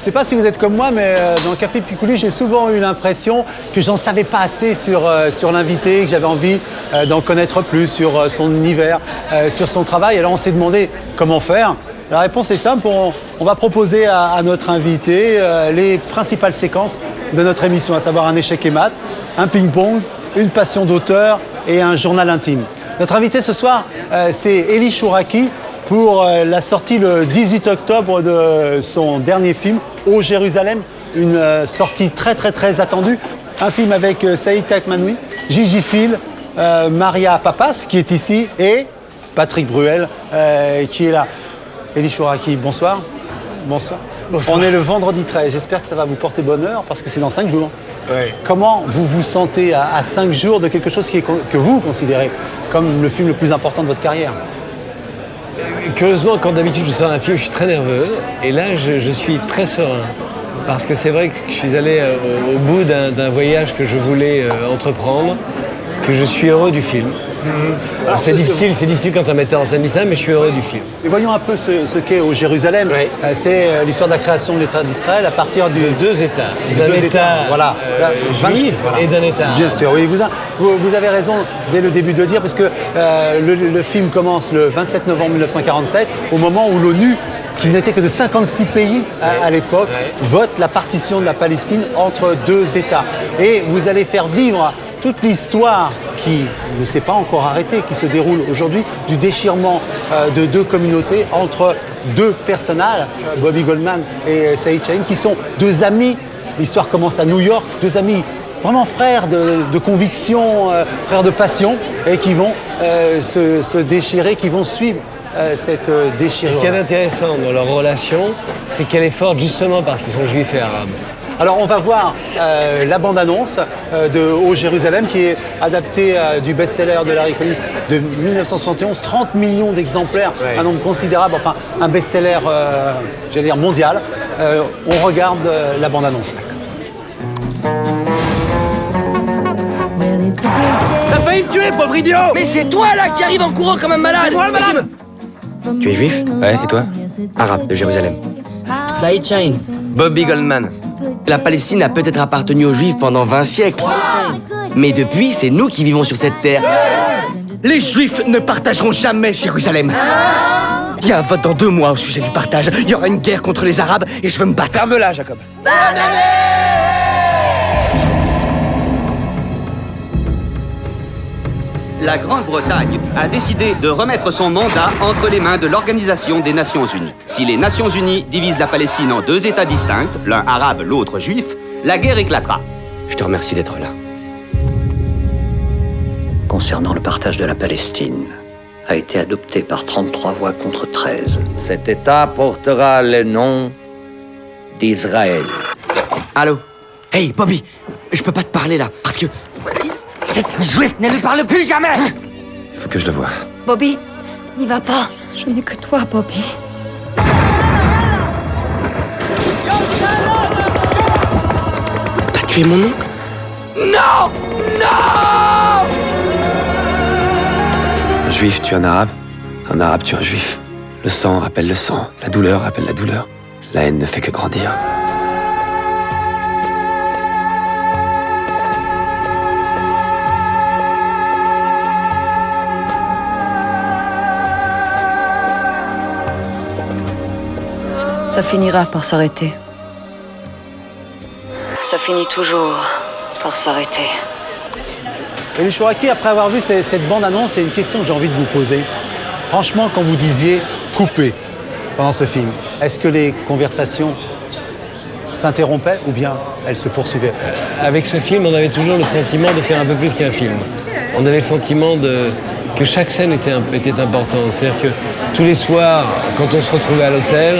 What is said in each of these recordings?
sais pas si vous êtes comme moi, mais dans Café Picouli, j'ai souvent eu l'impression que j'en savais pas assez sur l'invité, que j'avais envie d'en connaître plus sur son univers, sur son travail. Alors on s'est demandé comment faire. La réponse est simple, on va proposer à notre invité les principales séquences de notre émission, à savoir un échec et mat, un ping-pong, une passion d'auteur et un journal intime. Notre invité ce soir, c'est Elie Chouraqui pour la sortie le 18 octobre de son dernier film, Ô Jérusalem, une sortie très attendue. Un film avec Saïd Takmanoui, Gigi Fil, Maria Papas qui est ici et Patrick Bruel qui est là. Elie Chouraqui, bonsoir. Bonsoir. Bonsoir. On est le vendredi 13, j'espère que ça va vous porter bonheur parce que c'est dans 5 jours. Ouais. Comment vous vous sentez à 5 jours de quelque chose que vous considérez comme le film le plus important de votre carrière? Curieusement, quand d'habitude je sors un film, je suis très nerveux. Et là, je suis très serein. Parce que c'est vrai que je suis allé au bout d'un voyage que je voulais entreprendre, que je suis heureux du film. Alors, c'est difficile quand un metteur en scène dit ça, mais je suis heureux du film. Et voyons un peu ce qu'est Ô Jérusalem. Oui. C'est l'histoire de la création de l'État d'Israël à partir du... Deux États. D'un D'un État voilà. juif Voilà. et d'un État. Bien sûr, oui. Vous avez raison dès le début de le dire, parce que le film commence le 27 novembre 1947, au moment où l'ONU, qui n'était que de 56 pays à l'époque, vote la partition de la Palestine entre deux États. Et vous allez faire vivre toute l'histoire qui ne s'est pas encore arrêtée, qui se déroule aujourd'hui, du déchirement de deux communautés entre deux personnages, Bobby Goldman et Saïd Chahine, qui sont deux amis. L'histoire commence à New York, deux amis vraiment frères de conviction, frères de passion, et qui vont se déchirer, qui vont suivre cette déchirure. Ce qui est intéressant dans leur relation, c'est qu'elle est forte justement parce qu'ils sont juifs et arabes. Alors on va voir la bande-annonce de Ô Jérusalem qui est adaptée du best-seller de Larry Collins de 1971, 30 millions d'exemplaires, un nombre considérable, enfin un best-seller, j'allais dire mondial. On regarde la bande-annonce. T'as failli me tuer, pauvre idiot! Mais c'est toi là qui arrive en courant comme un malade! C'est toi le malade! Tu es juif? Ouais, et toi? Arabe de Jérusalem. Saïd Chahine, Bobby Goldman. La Palestine a peut-être appartenu aux Juifs pendant 20 siècles. Mais depuis, c'est nous qui vivons sur cette terre. Les Juifs ne partageront jamais Jérusalem! Il y a un vote dans 2 mois au sujet du partage. Il y aura une guerre contre les Arabes et je veux me battre. Ferme-la, Jacob. La Grande-Bretagne a décidé de remettre son mandat entre les mains de l'Organisation des Nations Unies. Si les Nations Unies divisent la Palestine en 2 États distincts, l'un arabe, l'autre juif, la guerre éclatera. Je te remercie d'être là. Concernant le partage de la Palestine, a été adopté par 33 voix contre 13. Cet État portera le nom d'Israël. Allô? Hey, Bobby, je peux pas te parler là, parce que... C'est un juif, ne lui parle plus jamais! Il faut que je le voie. Bobby, n'y va pas. Je n'ai que toi, Bobby. T'as tué mon oncle? Non! Non! Un juif tue un arabe tue un juif. Le sang rappelle le sang, la douleur rappelle la douleur. La haine ne fait que grandir. Ça finira par s'arrêter. Ça finit toujours par s'arrêter. Elie Chouraqui, après avoir vu cette bande-annonce, il y a une question que j'ai envie de vous poser. Franchement, quand vous disiez couper pendant ce film, est-ce que les conversations s'interrompaient ou bien elles se poursuivaient? Avec ce film, on avait toujours le sentiment de faire un peu plus qu'un film. On avait le sentiment que chaque scène était importante. C'est-à-dire que tous les soirs, quand on se retrouvait à l'hôtel,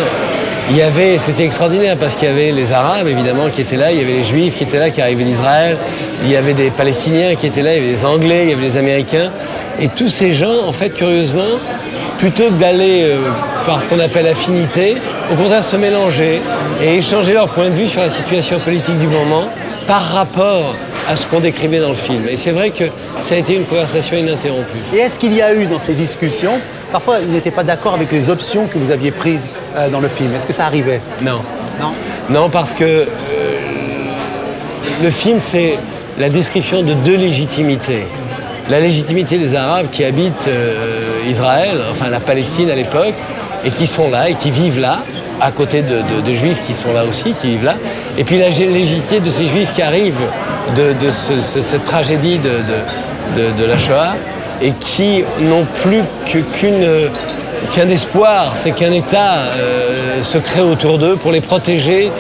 c'était extraordinaire parce qu'il y avait les Arabes, évidemment, qui étaient là, il y avait les Juifs qui étaient là, qui arrivaient d'Israël, il y avait des Palestiniens qui étaient là, il y avait les Anglais, il y avait les Américains. Et tous ces gens, en fait, curieusement, plutôt que d'aller par ce qu'on appelle affinité, au contraire se mélanger et échanger leur point de vue sur la situation politique du moment par rapport à ce qu'on décrivait dans le film. Et c'est vrai que ça a été une conversation ininterrompue. Et est-ce qu'il y a eu dans ces discussions, parfois ils n'étaient pas d'accord avec les options que vous aviez prises dans le film? Est-ce que ça arrivait? Non. Non. Non, parce que le film, c'est la description de deux légitimités. La légitimité des Arabes qui habitent Israël, enfin la Palestine à l'époque, et qui sont là et qui vivent là, à côté de Juifs qui sont là aussi, qui vivent là. Et puis la légitimité de ces Juifs qui arrivent de cette tragédie de la Shoah et qui n'ont plus qu'un espoir, c'est qu'un État se crée autour d'eux pour les protéger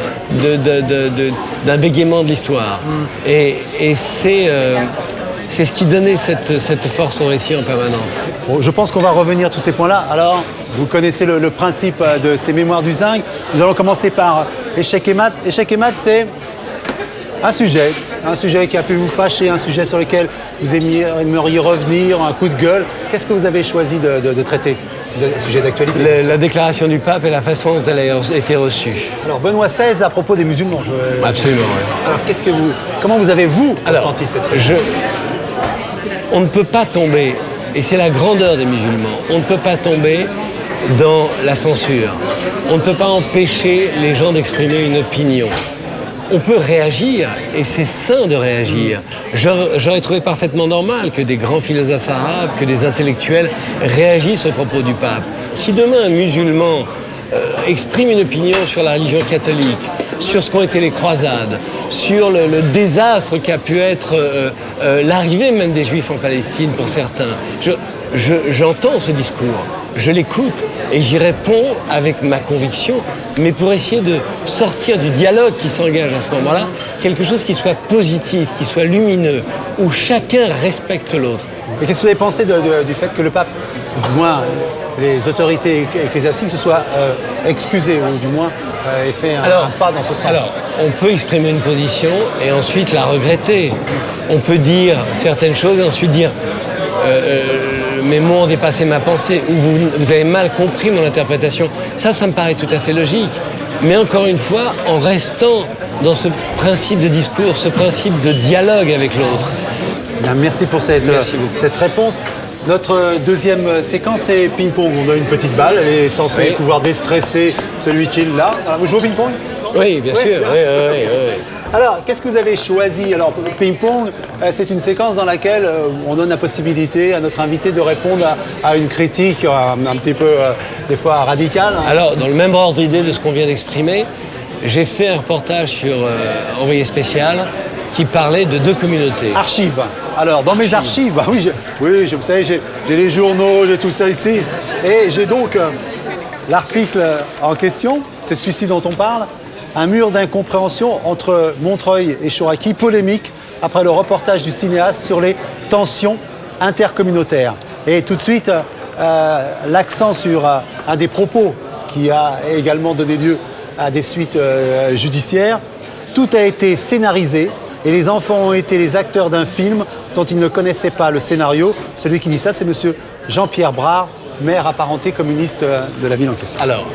d'un bégaiement de l'histoire. Et c'est ce qui donnait cette force au récit en permanence. Bon, je pense qu'on va revenir à tous ces points-là. Alors, vous connaissez le principe de ces mémoires du zinc. Nous allons commencer par Échec et Mat. Échec et Mat, c'est un sujet qui a pu vous fâcher, un sujet sur lequel vous aimeriez revenir, un coup de gueule. Qu'est-ce que vous avez choisi de traiter, le sujet d'actualité? La déclaration du pape et la façon dont elle a été reçue. Alors, Benoît XVI, à propos des musulmans. Absolument, oui. Alors, comment vous avez, ressenti cette... On ne peut pas tomber, et c'est la grandeur des musulmans, on ne peut pas tomber dans la censure. On ne peut pas empêcher les gens d'exprimer une opinion. On peut réagir, et c'est sain de réagir. J'aurais trouvé parfaitement normal que des grands philosophes arabes, que des intellectuels réagissent au propos du pape. Si demain un musulman exprime une opinion sur la religion catholique, sur ce qu'ont été les croisades, sur le désastre qu'a pu être l'arrivée même des Juifs en Palestine pour certains, j'entends ce discours, je l'écoute et j'y réponds avec ma conviction, mais pour essayer de sortir du dialogue qui s'engage à ce moment-là, quelque chose qui soit positif, qui soit lumineux, où chacun respecte l'autre. Et qu'est-ce que vous avez pensé du fait que le pape, ou du moins les autorités ecclésiastiques, se soient excusées, ou du moins aient fait un pas dans ce sens? Alors, on peut exprimer une position et ensuite la regretter. On peut dire certaines choses et ensuite dire mes mots ont dépassé ma pensée, ou vous avez mal compris mon interprétation. Ça me paraît tout à fait logique. Mais encore une fois, en restant dans ce principe de discours, ce principe de dialogue avec l'autre. Bien, merci pour cette réponse. Notre deuxième séquence, c'est ping-pong. On a une petite balle, elle est censée pouvoir déstresser celui qui est là. Alors, vous jouez au ping-pong? Oui, bien sûr. Oui. Alors, qu'est-ce que vous avez choisi? Alors, ping-pong, c'est une séquence dans laquelle on donne la possibilité à notre invité de répondre à une critique un petit peu, des fois, radicale. Alors, dans le même ordre d'idée de ce qu'on vient d'exprimer, j'ai fait un reportage sur Envoyé spécial qui parlait de deux communautés. Archives. Alors, dans mes archives, vous savez, j'ai les journaux, j'ai tout ça ici. Et j'ai donc l'article en question, c'est celui-ci dont on parle. Un mur d'incompréhension entre Montreuil et Chouraqui, polémique après le reportage du cinéaste sur les tensions intercommunautaires. Et tout de suite, l'accent sur un des propos qui a également donné lieu à des suites judiciaires. Tout a été scénarisé et les enfants ont été les acteurs d'un film dont ils ne connaissaient pas le scénario. Celui qui dit ça, c'est monsieur Jean-Pierre Brard, maire apparenté communiste de la ville en question. Alors,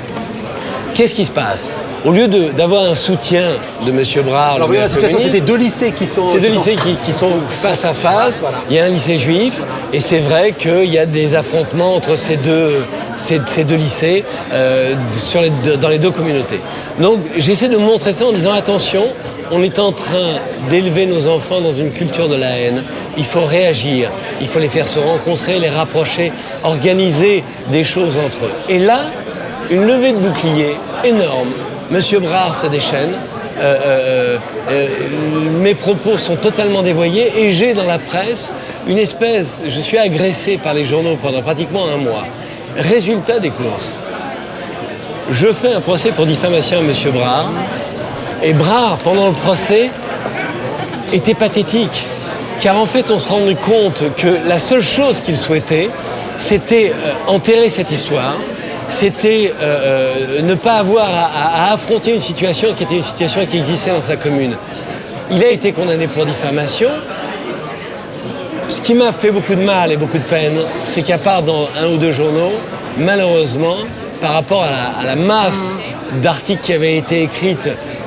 qu'est-ce qui se passe? Au lieu d'avoir un soutien de M. Brard... Alors, la situation, c'est des deux lycées qui sont... C'est deux lycées qui sont face à face. Voilà. Il y a un lycée juif, et c'est vrai qu'il y a des affrontements entre ces deux lycées dans les deux communautés. Donc, j'essaie de montrer ça en disant, attention, on est en train d'élever nos enfants dans une culture de la haine. Il faut réagir, il faut les faire se rencontrer, les rapprocher, organiser des choses entre eux. Et là, une levée de bouclier énorme. Monsieur Brard se déchaîne, mes propos sont totalement dévoyés et j'ai dans la presse je suis agressé par les journaux pendant pratiquement un mois. Résultat des courses. Je fais un procès pour diffamation à monsieur Brard et Brard, pendant le procès, était pathétique. Car en fait, on se rendait compte que la seule chose qu'il souhaitait, c'était enterrer cette histoire. C'était ne pas avoir à affronter une situation qui était une situation qui existait dans sa commune. Il a été condamné pour diffamation. Ce qui m'a fait beaucoup de mal et beaucoup de peine, c'est qu'à part dans un ou deux journaux, malheureusement, par rapport à la masse d'articles qui avaient été écrits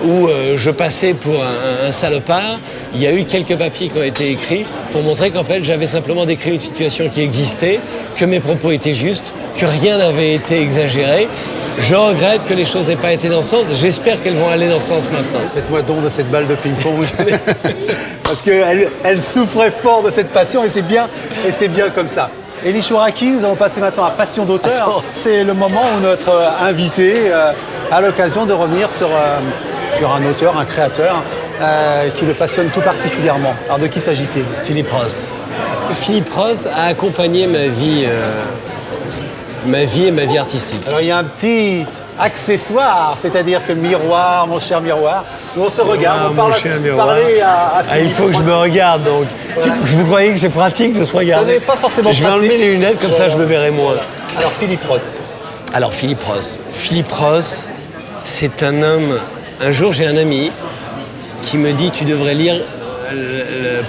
où je passais pour un salopard, il y a eu quelques papiers qui ont été écrits pour montrer qu'en fait j'avais simplement décrit une situation qui existait, que mes propos étaient justes, que rien n'avait été exagéré Je regrette que les choses n'aient pas été dans ce sens. J'espère qu'elles vont aller dans ce sens maintenant. Faites-moi don de cette balle de ping-pong. Parce qu'elle souffrait fort de cette passion et c'est bien comme ça. Elie Chouraqui, nous allons passer maintenant à Passion d'auteur. C'est le moment où notre invité a l'occasion de revenir sur un auteur, un créateur qui le passionne tout particulièrement. Alors de qui s'agit-il? Philippe Ross. Philippe Ross a accompagné ma vie et ma vie artistique. Alors il y a un petit accessoire, c'est-à-dire que miroir, mon cher miroir, où on se regarde, on parle à Philippe. Il faut que je me regarde donc. Vous croyez que c'est pratique de se regarder? Ça n'est pas forcément pratique. Je vais enlever les lunettes comme ça je me verrai moins. Alors Philippe Ross. Philippe Ross, c'est un homme. Un jour j'ai un ami qui me dit tu devrais lire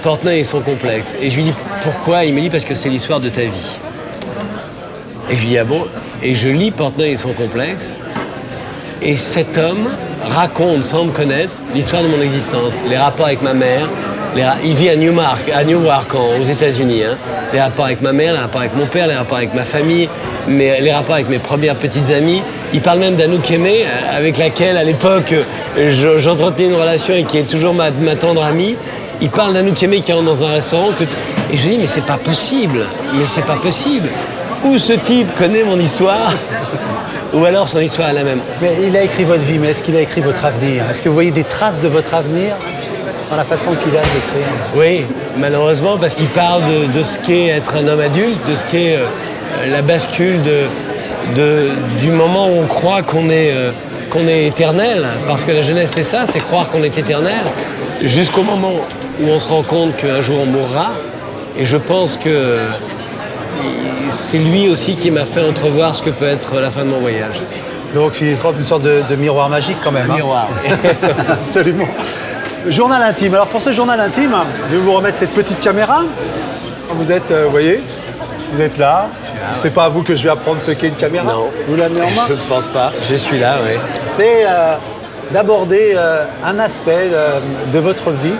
Portnoy et son complexe. Et je lui dis pourquoi? Il me dit parce que c'est l'histoire de ta vie. Et je lui dis ah bon? Et je lis Portnoy et son complexe. Et cet homme raconte, sans me connaître, l'histoire de mon existence, les rapports avec ma mère. Il vit à Newark aux États-Unis. Hein. Les rapports avec ma mère, les rapports avec mon père, les rapports avec ma famille, les rapports avec mes premières petites amies. Il parle même d'Anouk Aimée, avec laquelle, à l'époque, j'entretenais une relation et qui est toujours ma tendre amie. Il parle d'Anouk Aimée qui rentre dans un restaurant. Et je lui dis, mais c'est pas possible. Ou ce type connaît mon histoire, ou alors son histoire est la même. Mais il a écrit votre vie, mais est-ce qu'il a écrit votre avenir? Est-ce que vous voyez des traces de votre avenir dans la façon qu'il a d'écrire? Oui, malheureusement, parce qu'il parle de ce qu'est être un homme adulte, de ce qu'est la bascule du moment où on croit qu'on est éternel, parce que la jeunesse c'est ça, c'est croire qu'on est éternel, jusqu'au moment où on se rend compte qu'un jour on mourra. Et je pense que c'est lui aussi qui m'a fait entrevoir ce que peut être la fin de mon voyage. Donc Philippe Ross, une sorte de miroir magique quand même. Miroir. Absolument. Journal intime. Alors pour ce journal intime, je vais vous remettre cette petite caméra. Vous êtes, vous voyez, vous êtes là. C'est pas à vous que je vais apprendre ce qu'est une caméra. Non. Vous l'amenez en main? Je ne pense pas. Je suis là, oui. C'est d'aborder un aspect de votre vie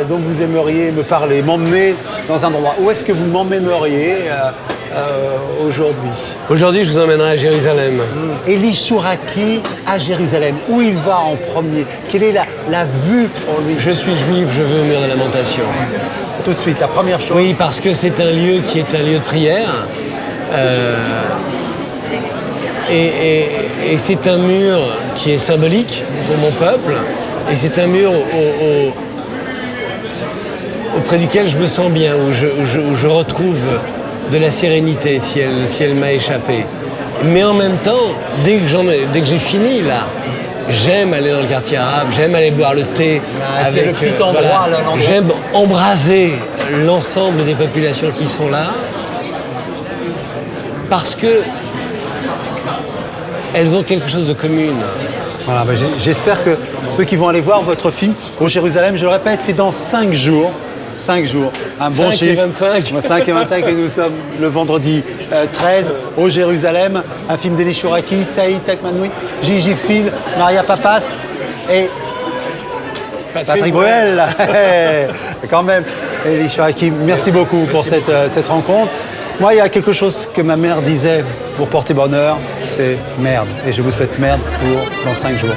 dont vous aimeriez me parler, m'emmener dans un endroit. Où est-ce que vous m'emmèneriez aujourd'hui? Aujourd'hui, je vous emmènerai à Jérusalem. Elie Chouraqui à Jérusalem. Où il va en premier? Quelle est la vue pour lui? Je suis juif, je vais au mur de lamentation. Tout de suite, la première chose. Oui, parce que c'est un lieu qui est un lieu de prière. Et c'est un mur qui est symbolique pour mon peuple. Et c'est un mur auprès duquel je me sens bien, où je retrouve de la sérénité si elle m'a échappé. Mais en même temps, dès que j'ai fini là, j'aime aller dans le quartier arabe, j'aime aller boire le thé avec le petit endroit. J'aime embraser l'ensemble des populations qui sont là parce que elles ont quelque chose de commun. Voilà, j'espère que ceux qui vont aller voir votre film au Jérusalem, je le répète, c'est dans 5 jours. 5 jours, un bon chiffre. 5 et 25. 5 et 25 et nous sommes le vendredi 13 au Jérusalem. Un film d'Elie Chouraqui, Saïd Takmanoui, Gigi Phil, Maria Papas et Patrick Bruel. Quand même, Elie Chouraqui, merci beaucoup pour cette rencontre. Moi, il y a quelque chose que ma mère disait pour porter bonheur, c'est merde. Et je vous souhaite merde dans 5 jours.